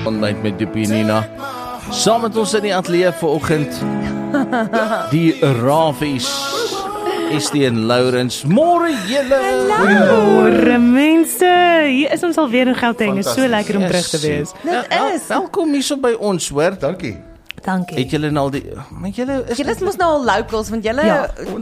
Ontbyt met Dippie Nina. Saam met ons in die ateljee vanoggend die Rafies, Estie en Laurens. Môre julle. Môre mense. Hier is ons alweer in Gauteng. Is so lekker om terug te wees. Dit is. Welkom hierso by ons, hoor. Dankie. Dankie. Het julle nou al die maar julle Julle mos nou al locals, want julle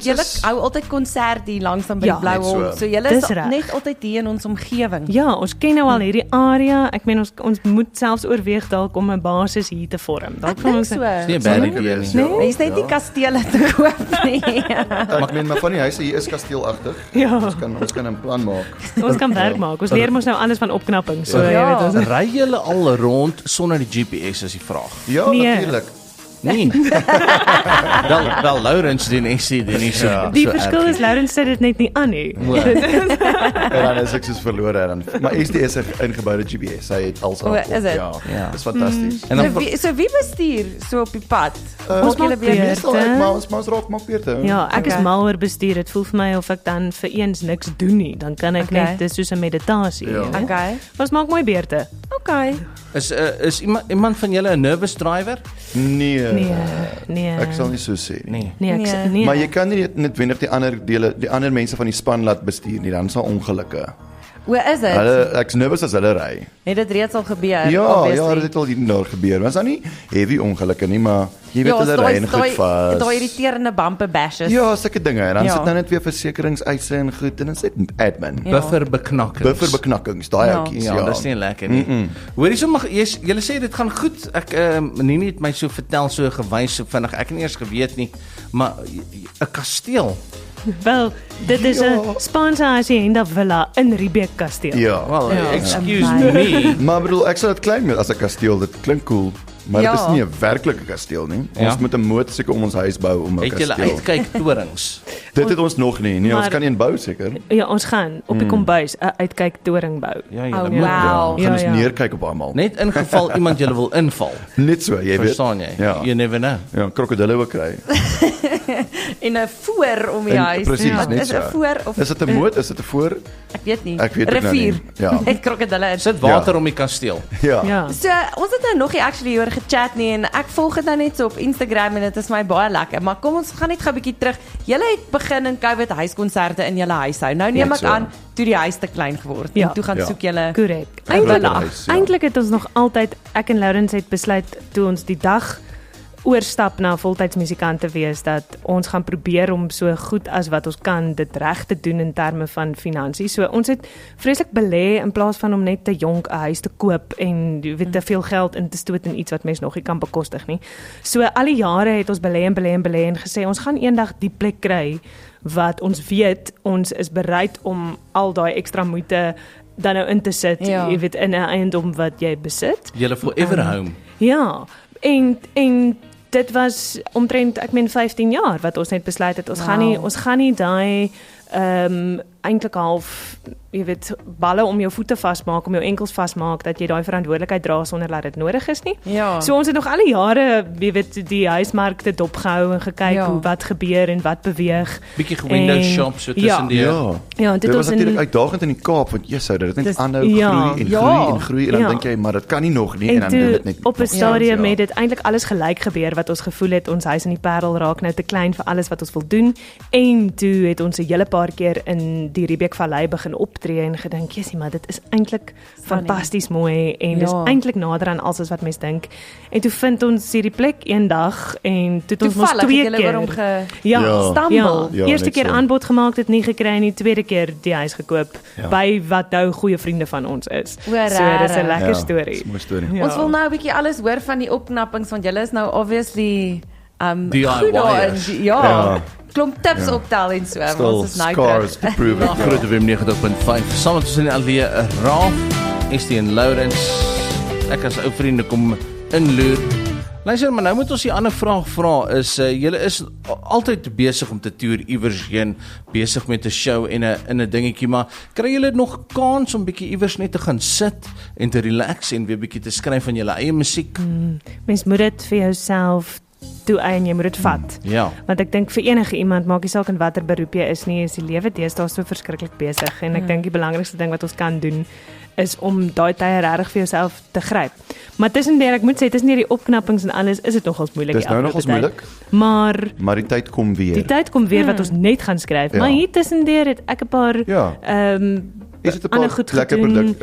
julle hou altyd konsert hier langs aan by die Blou Hond. So julle is net altyd hier in ons omgewing. Ja, ons ken nou al hierdie area. Ek meen ons moet selfs oorweeg dalk om 'n basis hier te vorm. Dalk Ek dink so. nie 'n bad idee nie. Jy's net nie kastele te koop nie. Ek meen maar van die huise hier is kasteelagtig. Ja. Ons kan 'n plan maak. Ons kan werk maak. Ons leer mos nou alles van opknapping. So jy Ja. weet ons. Ry julle al rond sonder die GPS is die vraag. Ja, Nee. natuurlik. Nee. wel Laurens doen Estie doen nie so. Die so verskil erg is Laurens sit dit net nie aan nie. En dan is ek soos verlore dan. Maar SD is 'n ingeboude GPS. Hy het al O, is dit? Ja, dis fantasties. En dan So wie bestuur so op die pad? Ons maak Meestal beurte. maar ons raak maar beurte. Ja, ek is Okay. mal oor bestuur. Dit voel vir my of ek dan vir eens niks doen nie. Dan kan ek Okay. net, dis soos 'n meditasie. Ja. jy weet. Okay. Ons maak mooi beurte. Okay. Is iemand van julle 'n nervous driver? Nee. Nee. Ek sal nie so sê nie. Nee. Nee. Maar jy kan nie netwendig die ander mense van die span laat bestuur nie, dan sal ongelukke. Hoe is dit? Ek's nervus as hulle ry. Het dit reeds al gebeur? Ja, obviously? dit het al hier en daar gebeur. Was dan nie heavy ongelukke nie, maar jy weet hulle ry en goed vas. Daai irriterende bumper bashes. Ja, sulke dinge. En dan Ja. sit nou net weer versekeringseise en goed en dan sit admin. Ja. Bufferbeknakkings. Daai Ja. ouetjies, Ja, dis nie lekker nie. Hoor hierso mag julle sê dit gaan goed. Ek Nini het my so vertel so gewys so vinnig. Ek het nie eers geweet nie, maar 'n kasteel. Wel, dit is 'n Spaanse hacienda villa in Riebeeck Kasteel. Ja. Well, Ja. excuse Amazing. me. Maar bedoel, ek sal dit klein met as 'n kasteel. Dit klink cool, maar dit Ja. is nie 'n werklike kasteel nie. Ja. Ons moet 'n moot seker om ons huis bou om 'n Het julle kasteel. uitkyk torings? Dit het ons nog nie. Nee, ons Maar- kan een bou seker. Ja, ons gaan op die kombuis 'n uitkyk toring bou. Ja, Oh, julle wow. moet. Gaan Ja, ons ja. neerkyk op almal. Net in geval iemand julle wil inval. Net so, jy weet. Verstaan jy? Ja. You never know. Ja, krokodille ook kry. En 'n voor om die En- huis. presies, Wat net is 'n so. voor of Is dit 'n moot? Is dit 'n voor? Ek weet nie. Ek weet ook nou Rivier. nie. Ja. Net krokodille in. Sit water om die kasteel. Ja. Ja. So, ons het nou nog nie actually oor gechat nie en ek volg dit nou net so op Instagram en dit is my baie lekker. Maar kom ons gaan net gou 'n bietjie terug. Julle het begin in COVID huiskonserte in julle huis hou. Nou neem Ja, ek so. aan toe die huis te klein geword Ja. en toe gaan Ja. soek julle. Korrek. Eintlik Eintlik het ons nog altyd, ek en Laurens het besluit toe ons die dag oorstap na voltyds musikant te wees dat ons gaan probeer om so goed as wat ons kan dit reg te doen in terme van finansies. So ons het vreeslik belê in plaas van om net te jonk 'n huis te koop en jy weet te veel geld in te stoot in iets wat mens nog nie kan bekostig nie. So al die jare het ons belê en gesê ons gaan eendag die plek kry wat ons weet ons is bereid om al daai ekstra moeite dan nou in te sit, Ja. jy weet in 'n eiendom wat jy besit. Julle forever home. Ja, en dit was omtrent ek meen 15 jaar wat ons net besluit het ons gaan nie daai eintlik half jy weet balle om jou voete vasmaak, om jou enkels vasmaak dat jy daai verantwoordelikheid dra sonder dat dit nodig is nie. Ja. So ons het nog al die jare jy weet die huismarkte dopgehou en gekyk Ja. hoe wat gebeur en wat beweeg. Bietjie window En- shop so ja. tussen die Ja. Ja, dit Dit was was natuurlik uitdagend in die Kaap want jy sou dit net Dis- aanhou ja. groei en Ja. groei en groei en dan Ja. dink jy maar dit kan nie nog nie en En dan doen toe dit net op 'n nog stadium steeds, het dit eintlik alles gelyk gebeur wat ons gevoel het ons huis in die Parel raak nou te klein vir alles wat ons wil doen en toe het ons 'n hele paar keer in die Riebeeck Vallei begin optree en gedink jessie maar dit is eintlik fantasties mooi en dis Ja. eintlik nader aan alles wat mens dink en toe vind ons hierdie plek eendag en toe het ons mos Toevallig twee het julle oor keer hom Ja. gestumble. Ja, eerste net keer so. aanbod gemaak dit nie gekry en die tweede keer die huis gekoop Ja. by wat nou goeie vriende van ons is. O, So dis 'n rarig. lekker Ja, storie. dis 'n mooi storie. Ja. Ons wil nou 'n bietjie alles hoor van die opknappings want julle is nou obviously DIYers. goed daarin. Ja. Ja. Klomp tips Ja. optel en so. Still Ons is nou scars terug. to prove it. Groot FM 90.5. Saam met ons in die ateljee Raaf, Estie en Laurens. Ek as ou vriende kom inloer. Luister, maar nou moet ons die ander vraag vra is julle is altyd besig om te toer iewers heen, besig met 'n show en 'n dingetjie, maar kry julle nog kans om bietjie iewers net te gaan sit en te relax en weer bietjie te skryf van julle eie musiek? Mens moet dit vir jouself toeëien, jy moet dit vat. Ja. Want ek dink vir enige iemand, maak nie saak in watter beroep jy is nie, is die lewe deesdae so verskriklik besig en ek dink die belangrikste ding wat ons kan doen is om daai tye regtig vir jouself te gryp. Maar tussendeur, ek moet sê, tussen die opknappings en alles is dit nogals moeilik. Dis nou nogals moeilik. Maar die tyd kom weer. die tyd kom weer wat ons net gaan skryf. Ja. Maar hier tussendeur het ek 'n paar Ja. Is dit 'n ander paar goed lekker gedoen.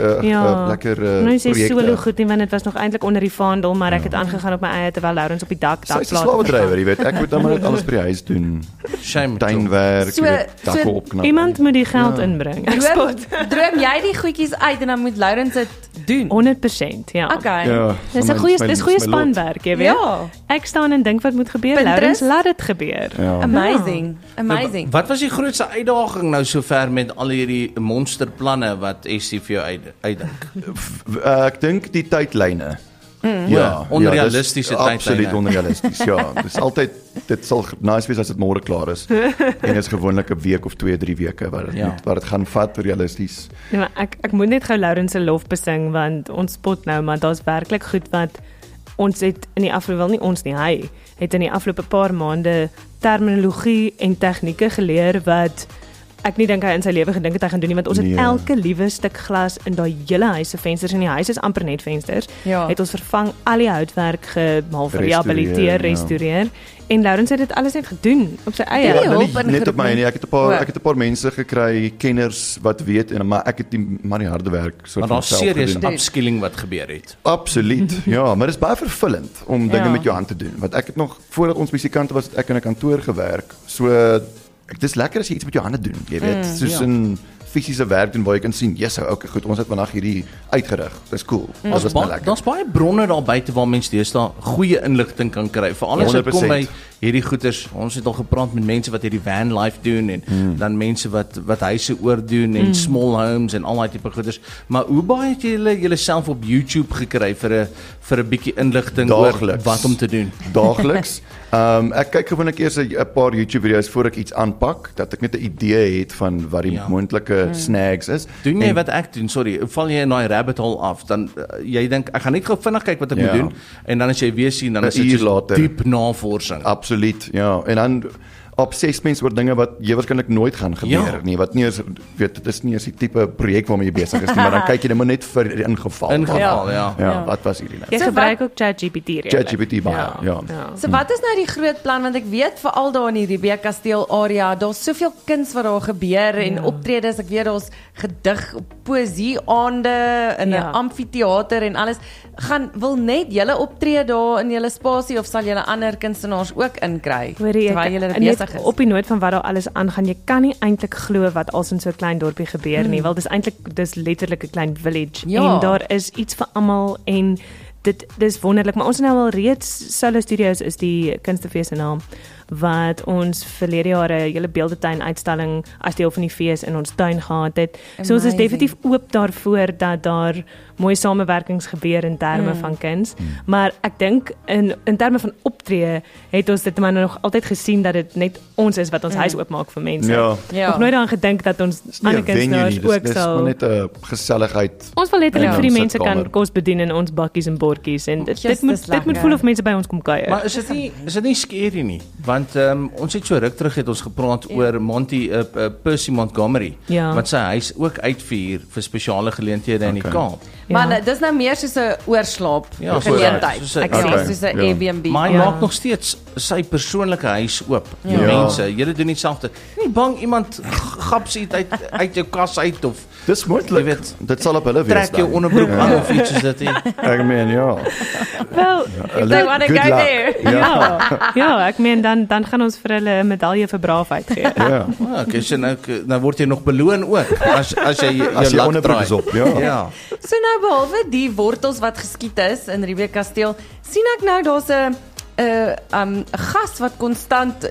lekker nou is dit solo projekte? goed nie, want dit was nog eintlik onder die vaandel, maar ek het aangegaan op my eie terwyl Laurens op die dak Sy is 'n slawedrywer, jy weet. Ek moet dan maar net alles by die huis doen. Shame. Tuinwerk, So- jy weet, dakke so opknap. Iemand moet die geld inbring. Ek spot. Droom jy die goedjies uit en dan moet Laurens dit doen? 100%, ja. Okay. Ja, Dis 'n goeie spanwerk, jy weet. Ja. Ek staan en dink wat moet gebeur. Pinterest? Laurens, laat dit gebeur. Ja. Amazing. Amazing. Wat was die grootste uitdaging nou sover met al hierdie monsterplanne wat SC vir jou uitdink? Ek dink die tydlyne. Ja, onrealistiese dis absoluut tydlyne. onrealisties, ja. Dis altyd dit sal nice wees as dit môre klaar is. En dit is gewoonlik 'n week of 2-3 weke wat dit gaan vat realisties. Ja, maar ek moet net gou Laurens se lof besing want ons spot nou, maar daar's werklik goed wat ons het in die afgelope, wel nie ons nie, hy het in die afgelope paar maande terminologie en tegnieke geleer wat ek nie dink hy in sy lewe gedink het hy gaan doen nie, want ons het elke liewe stuk glas in daai hele huis se vensters, en die huis is amper net vensters, Ja. het ons vervang, al die houtwerk gerehabiliteer, restoreer, en Laurens het dit alles net gedoen op sy eie. Ja, Nou, hulp nie net op my nie, ek het 'n paar mense gekry, kenners wat weet, en maar ek het die harde werk soort Maar van daar's self serieus gedoen. upskilling wat gebeur het. Absoluut. Ja, maar dit is baie vervullend om dinge Ja. met jou hand te doen, want ek het nog voordat ons musikante was, het ek in 'n kantoor gewerk. So dis lekker as jy iets met jou hande doen, jy weet, soos 'n fisiese werk doen waar jy kan sien, yes, okay, goed, ons het vandag hierdie uitgerig. Dis cool. Dit was lekker. Daar's baie bronne daar buite waar mense deesdae goeie inligting kan kry. Veral as dit kom 100%. by hierdie goeters. Ons het al gepraat met mense wat hierdie van life doen en dan mense wat huise oordoen en small homes en al daai tipe goeters. Maar hoe baie het julle self op YouTube gekry vir 'n bietjie inligting Daagliks. oor wat om te doen? Daagliks. Ek kyk gewoonlik eers 'n paar YouTube video's voor ek iets aanpak, dat ek net 'n idee het van wat die moontlike snags is. Doen jy wat ek doen? Sorry, val jy in daai rabbit hole af? Dan jy dink ek gaan net gou vinnig kyk wat ek moet doen en dan as jy weer sien dan is dit uur so later. diep navorsing. Absoluut, ja. En dan obsess mens oor dinge wat jy waarskynlik nooit gaan gebeur nie, wat nie eens weet, dit is nie eens die tipe projek waarmee jy besig is nie, maar dan kyk jy net maar net vir die ingeval. Ingeval, ja. Ja, wat was hierdie nou? Jy So gebruik ook ChatGPT redelik. ChatGPT baie, ja. So wat is nou die groot plan, want ek weet veral daar in die Rebecca Kasteel area, daar's soveel kuns wat daar gebeur en optredes, ek weet daar's gedig, poësie aande in 'n amfitheater en alles. Wil net julle optree daar in julle spasie of sal julle ander kunstenaars ook inkry terwyl julle besig is? Op die noot van wat daar alles aangaan, jy kan nie eintlik glo wat als in so 'n klein dorpie gebeur nie. Wel, dis letterlik 'n klein village en daar is iets vir almal en dis wonderlik, maar ons het nou al reeds Solo Studios is die kunstefees se naam wat ons verlede jaar 'n hele beeldetuin uitstalling as deel van die fees in ons tuin gehad het. So ons is definitief oop daarvoor dat daar mooi samewerkings gebeur in terme van kuns, maar ek dink in terme van optree het ons dit maar nog altyd gesien dat dit net ons is wat ons huis oopmaak vir mense. Ja. Nog nooit daaraan gedink dat ons ander kunstenaars ook dis sal. maar net 'n geselligheid. Ons wil letterlik Ja, vir die ons mense kan sitkamer. kos bedien in ons bakkies en bordjies en dit Just moet dis dit moet lekker. voel of mense by ons kom kuier. Maar is dit nie scary nie? Want ons het so ruk terug het ons gepraat oor Percy Montgomery wat sy huis ook uitvier vir spesiale geleenthede in die Kaap. Maar dis nou meer soos 'n oorslaap geleentheid. soos 'n- Ek sê soos 'n Airbnb. Maar hy maak nog steeds sy persoonlike huis oop vir mense. Julle doen dieselfde. Nie bang iemand gaps iets uit jou kas uit of Dis moontlik. Jy weet, Dit sal op hulle wees. trek jou dan. onderbroek aan of iets soos dit. Ek meen ja. Wel, don't wanna Good go luck. there. ja, ek meen dan gaan ons vir hulle 'n medalje vir braafheid gee. Ja. Okay, so nou word jy nog beloon ook as jy As jy jou lak onderbroek draai. is op, ja. Ja. So nou behalwe die wortels wat geskiet is in Rebecca Kasteel, sien ek nou daar's 'n gas wat konstant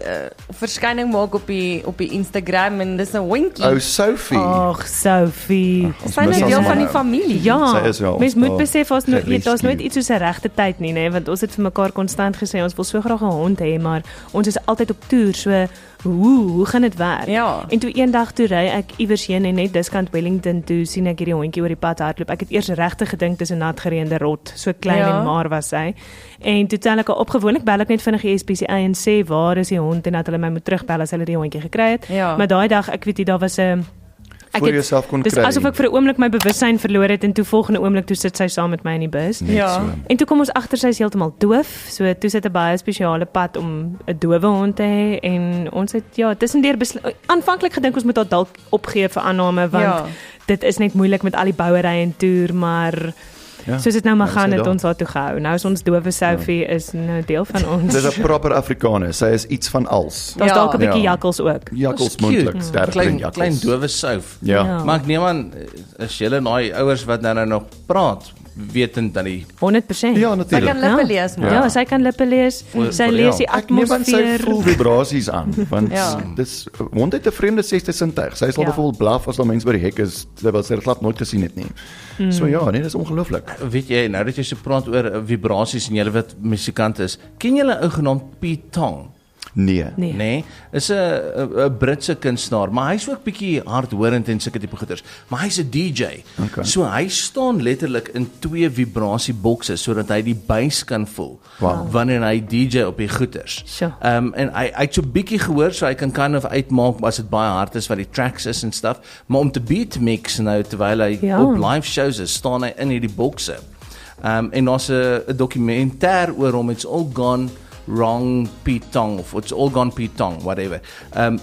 verskyning maak op die Instagram en dis 'n hondjie. Ou Sophie. Ag, Sophie. Sy is deel van die familie. Ja, Sy is wel mens moet daar besef daar's gerescue. nooit iets soos 'n regte tyd nie, nê, want ons het vir mekaar konstant gesê ons wil so graag 'n hond hê, maar ons is altyd op toer, so hoe gaan dit werk? Ja. En toe eendag toe ry ek iewers heen en net diskant Wellington toe sien ek hierdie hondjie oor die pad hardloop. Ek het eers regtig gedink dis 'n nat gereende rot, so klein en maar was sy. En toe tel ek haar op, gewoonlik bel ek net vinnig die SPCA en sê waar is die hond en dat hulle my moet terugbel as hulle die hondjie gekry het. Ja. Maar daai dag, ek weet nie, daar was 'n Voor jouself kon dis kry. asof ek vir 'n oomblik my bewussyn verloor het en toe volgende oomblik toe sit sy saam met my in die bus. Net Ja. so. En toe kom ons agter sy is heeltemal doof. So toe sit 'n baie spesiale pad om 'n dowe hond te hê en ons het tussendeur aanvanklik gedink ons moet haar dalk opgee vir aanname want dit is net moeilik met al die bouery en toer, maar Ja. soos dit nou maar Nou gaan is sy het daar. ons haar toe gehou. Nou is ons dowe Sophie is nou deel van ons. Dis 'n proper Afrikaner. Sy is iets van als. Daar's dalk 'n bietjie Ja. jakkals ook. Jakkals Dis cute. moontlik, sterk Klein jakkals. dowe souf. Ja. Ja. Maar ek neem aan, is julle daai ouers wat nou nog praat, wetend dat die 100%. Ja, Sy natuurlik. kan lippe lees, maar. Ja, sy kan lippe lees. Sy lees die Ek neem aan sy atmosfeer. voel vibrasies aan, want Ja. dis hond het 'n vreemde sesde sintuig. Sy sal Ja. byvoorbeeld blaf as daar mense by die hek is, terwyl sy dit glad nooit gesien het nie. So ja, nee, dis ongelooflik. weet jy, nou dat jy so praat oor vibrasies en julle wat musikant is, ken julle 'n ou genaamd Pete Tong? Nee. Nee. Nee, is 'n Britse kunstenaar, maar hy's ook bietjie hardhorend en sulke tipe goeters, maar hy's 'n DJ. Okay. So hy staan letterlik in 2 vibrasiebokse sodat hy die bass kan voel Wow. wanneer hy DJ op die goeters. Sure. En hy het so bietjie gehoor, so hy kan kind of uitmaak as dit baie hard is wat die tracks is en stuff, maar om te beat mix nou terwyl hy Ja. op live shows is, staan hy in hierdie bokse. En daar's 'n dokumentêr oor hom, It's All Gone Wrong Pete Tong of It's All Gone Pete Tong, whatever.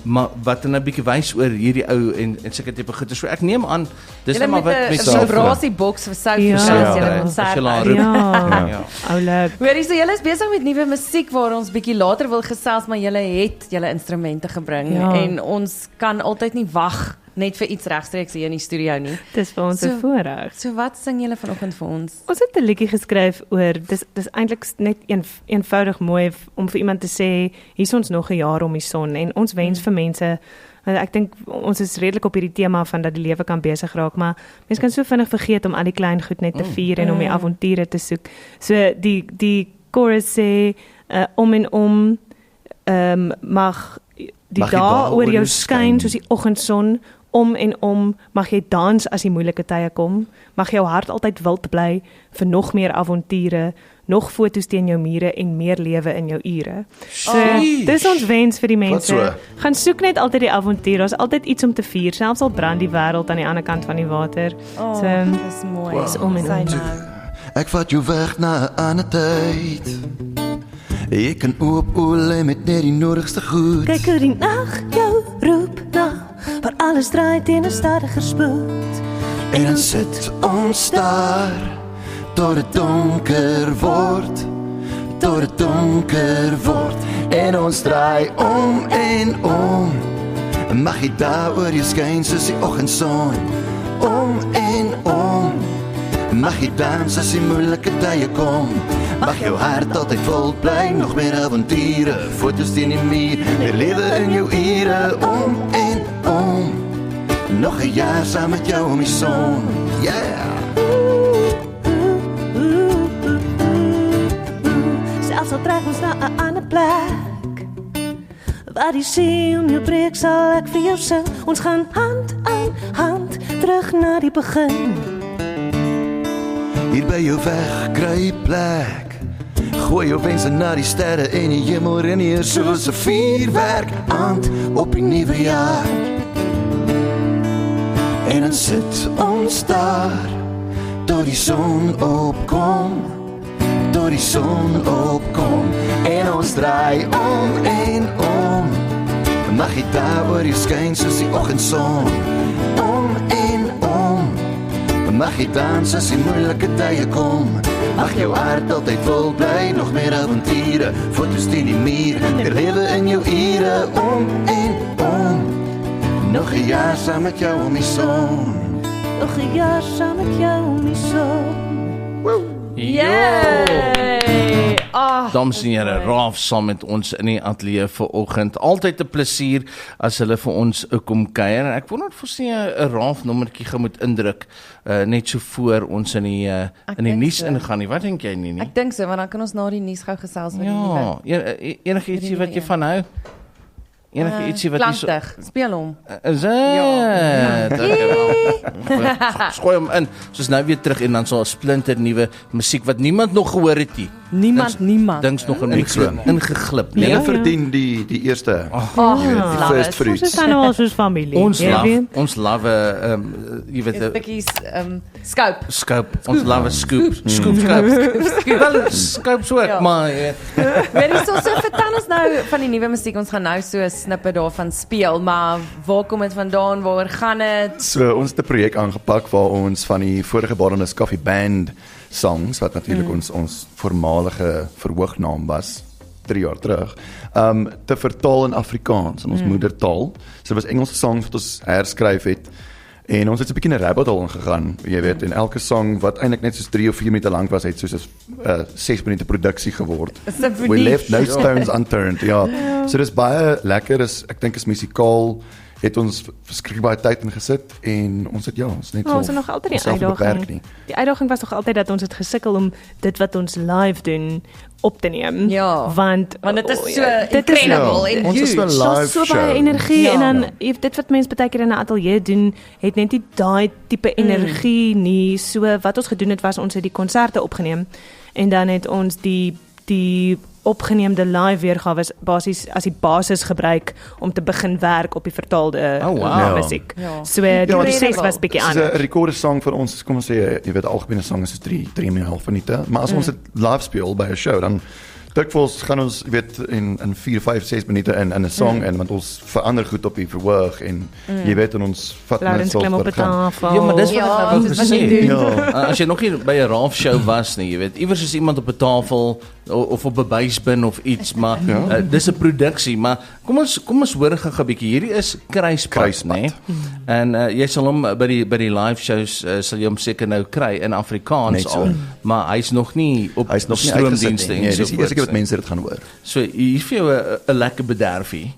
Maar wat dan 'n bietjie wys oor hierdie ou en sulke tipe goeie. So ek neem aan dis Julle net maar met wat 'n met vibrasieboks vir Sophie Ja. as julle Ja. konsert. As julle haar uit. roep. Ja. Ja. Oulik. Hoorie, so julle is besig met nuwe musiek waar ons bietjie later wil gesels, maar julle het julle instrumente gebring Ja. en ons kan altyd nie wag net vir iets regstreeks hier in die studio nie. Dis vir ons 'n So- voorreg. So wat sing julle vanoggend vir ons? Ons het 'n liedjie geskryf oor dis eintlik net eenvoudig mooi om vir iemand te sê hier's ons nog 'n jaar om die son en ons wens vir mense. Want ek dink ons is redelik op hierdie tema van dat die lewe kan besig raak, maar mense kan so vinnig vergeet om al die klein goed net te vier en om die avonture te soek. So die chorus sê om en om mag die dae oor jou skyn soos die oggendson. Om en om mag jy dans as die moeilike tye kom. Mag jou hart altyd wild bly vir nog meer avonture, nog foto's teen jou mure en meer lewe in jou ure. So, dis ons wens vir die mense. so? Gaan soek net altyd die avontuur. Daar's altyd iets om te vier, selfs al brand die wêreld aan die ander kant van die water. So, dis mooi. Wow. Dis om en om. Sy nou. Ek vat jou weg na 'n ander tyd. Ek kan oop oë met net die nodigste goed. kyk hoe die nag jou roep na, waar alles draai teen 'n stadiger spoed. En dan sit ons daar tot dit donker word, tot dit donker word. En ons draai om en om. Mag jy daar oor jou skyn soos die oggendson. Om en om. Mag jy dans as die moeilike tye kom. Mag jou hart altyd vol bly, nog meer avonture, foto's teen die muur, meer lewe in jou ure. Om en om. Nog 'n jaar saam met jou om die son. Yeah. Selfs al trek ons na 'n ander plek, waar die see om jou breek, sal ek vir jou sing. Ons gaan hand aan hand terug na die begin. Hier by jou weg kry plek. Gooi jou wense na die sterre en die hemel ren hier soos 'n vuurwerk aand op die nuwe jaar. En dan sit ons daar tot die son opkom, tot die son opkom. En ons draai om en om. Mag jy daar oor jou skyn soos die oggendson. Om en om. Mag jy dans as die moeilike tye kom. Mag jou hart altyd vol bly, nog meer avonture, foto's teen die muur, meer lewe in jou ure. Om en om. Nog 'n jaar saam met jou om die son. Nog 'n jaar saam met jou om die son. Yay! Dames en here, Raaf saam met ons in die ateljee vanoggend. Altyd 'n plesier as hulle vir ons kom kuier. En ek wonder of ons nie 'n Raaf nommertjie gaan moet indruk net so voor ons in die dink nuus so. ingaan nie. Wat dink jy nie? Ek dink so, want dan kan ons na die nuus gou gesels met die nuwe. Ja, enige ietsie wat jy van hou? Enige ietsie wat Klantig, speel hom. Is dit? Gooi hom in. Soos nou weer terug en dan so 'n splinter nuwe musiek wat niemand nog gehoor het nie. Niemand. Dings nog ingeglip. Nee, Nee. hulle verdien die eerste. Love first it. fruits. Ons is dan al soos familie. Ons jy weet. love jy weet 'n Bikkies scope. scoop. Ons love 'n scoop. Scoop. Wel scoop so, Ja. maar Weet jy, so vertel ons nou van die nuwe musiek. Ons gaan nou so 'n snippet daarvan speel, maar waar kom dit vandaan? Waaroor gaan dit? So ons het 'n projek aangepak waar ons van die vorige Baroness Coffee Band songs wat natuurlik ons voormalige verhoognaam was 3 jaar terug, te vertaal in Afrikaans in ons moedertaal. So dit was Engelse songs wat ons herskryf het. En ons het 'n bietjie 'n rabbit hole ingegaan, jy weet, en elke song wat eintlik net soos 3 of 4 minute lank was, het soos 'n 6 minute produksie geword. Symfonie. We left no stones unturned. Ja. So dis baie lekker, ek dink is musikaal, het ons verskriklik baie tyd ingesit en ons het ons net Ons het nog altyd die onsself beperk uitdaging. nie. Die uitdaging was nog altyd dat ons het gesukkel om dit wat ons live doen op te neem. Ja. Want dit is so dit is incredible en ons is huge. wel Daar's live so baie show. energie Ja. en dan dit wat mense baie keer in 'n ateljee doen, het net nie daai tipe energie nie. So wat ons gedoen het was ons het die konserte opgeneem en dan het ons die opgeneemde live weergawe basies as die basis gebruik om te begin werk op die vertaalde Oh, wow. musiek. Ja. So die want proses was bietjie Dis 'n anders. rekorde song vir ons, kom ons sê, jy weet algemene song is 3,5 minute, maar as ons dit live speel by 'n show dan dikwels gaan ons weet in 4, 5, 6 minute in 'n song in want ons verander goed op die verhoog en jy weet en ons vat Laurens klim op 'n tafel. Ja, maar dis wat Ja, ek nou wou dis wat jy gesê. doen. Ja. As jy nog nie by 'n Raaf show was nie, jy weet, iewers is iemand op 'n tafel of op 'n buisbin of iets, maar dis 'n produksie, maar kom ons hoor gou 'n bietjie. Hierdie is Kruispad, nê? En jy sal hom by die live shows sal jy hom seker nou kry in Afrikaans Net so. al, maar hy's nog nie op Hy's nog nie stroomdienste uitgesit nie. en Nee, so dis die eerste keer voort wat mense dit gaan hoor. So hier vir jou 'n lekker bederfie.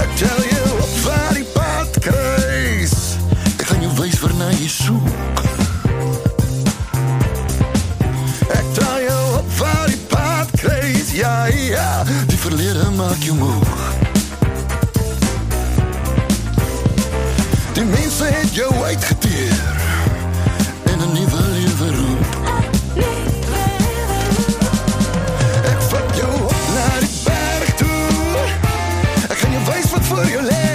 Ek tel jou op waar die pad kruis. Ek gaan jou wys waarna jy soek. Ek tel jou op waar die pad kruis. Ja, ja, die verlede maak jou moeg. Die mense het jou uitgeteer en 'n nuwe lewe roep. Ek vat jou op na die berg toe. Ek gaan jou wys wat voor jou lê.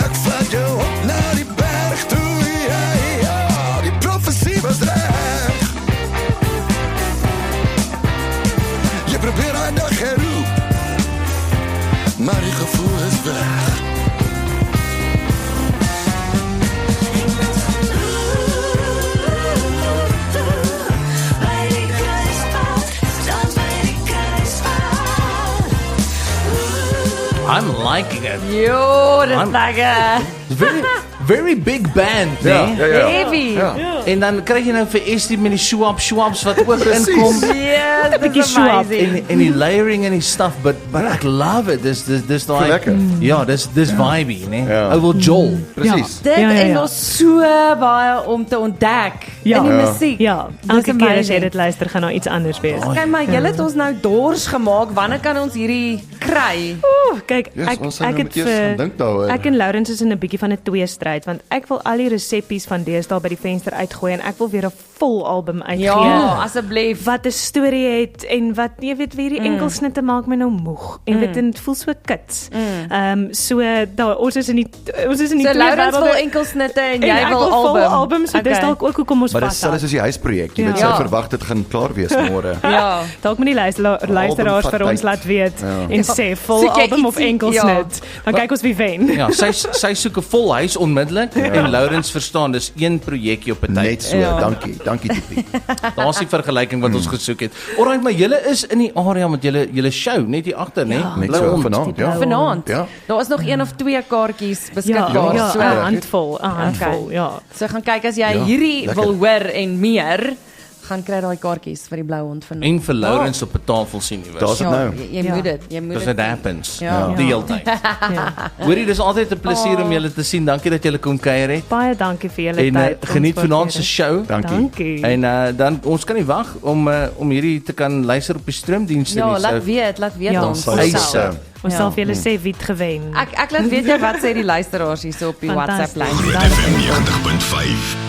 Ek vat jou op na die berg toe. Ja, ja, die profesie was reg. Jy probeer daai dag herroep, maar die gevoel is weg. I'm liking it. Jo, dit is lekker. Very big band, né? Heavy. En dan kry jy nou vir Estie met die swaps wat ook inkom. Yes, dit bietjie is swap amazing. En die layering en die stuff, but I love it. Dis daai Lekker. ja, dis vibey, né? Ja. Ou wil Joel. Presies. Dit Ja, ja, en ja. daar's so baie om te ontdek Ja. in die Ja. musiek. Ja, Dis elke keer as jy amazing. dit luister gaan nou iets anders wees. Okay, maar julle het ons nou dors gemaak. Wanneer kan ons hierdie kry? Ooh, kyk, Yes, ons sal nou het moet eers gaan dink daaroor. ek en Laurens is in 'n bietjie van 'n tweestryd want ek wil al die reseppies van deesdae by die venster uitgooi en ek wil weer 'n vol album uitgee. Ja, asseblief. Wat 'n storie het en wat jy weet wie die enkelsnitte maak my nou moeg en weet dit voel so kits. So daar ons is in die So twee Laurens wil wêrelde enkelsnitte en en jy ek wil vol album. album so dis Okay. dalk ook hoekom ons Maar dis vas. selfs soos die huisprojek, jy weet, Ja. sy verwag dit gaan klaar wees môre. Ja. Dalk moet die luisteraars vat vir ons tyd. laat weet Ja. en sê vol Soek jy album of ietsie? enkelsnit. Dan kyk ons wie wen. Ja, sy soek 'n vol huis onmiddellik en Laurens verstaan dis een projekkie op 'n tyd. Net so, Ja. dankie Tippie. Daar's die vergelyking wat ons gesoek het. Alright, maar julle is in die area met julle show net hier agter, né? Ja. Net Blou so Hond. vanaand, ja. Vanaand. Ja. Daar is nog 1 of 2 kaartjies Ja, beskikbaar. ja, So 'n handvol, ja. Okay. Ja. So gaan kyk as jy Ja, hierdie lekker. wil hoor en meer, gaan kry daai kaartjies vir die blou hond vanaand. En vir Lourens op 'n tafel sien iewers. Daar's dit nou. Jy moet dit, jy moet Because dit. it happens. Ja. Die hele tyd. Hoorie, dis altyd 'n plesier om julle te sien. Dankie dat julle kom kuier het. Baie dankie vir julle En tyd. geniet vanaand se show. Dankie. En dan ons kan nie wag om hierdie te kan luister op die stroomdienste Ja, nie. laat weet Ja, ons. sal Eise. ons, Ons Ja. sal vir julle sê wie het gewen. Ek laat weet jy wat sê die luisteraars hierso op die WhatsApp lyn. Fantasties. Groot FM 90.5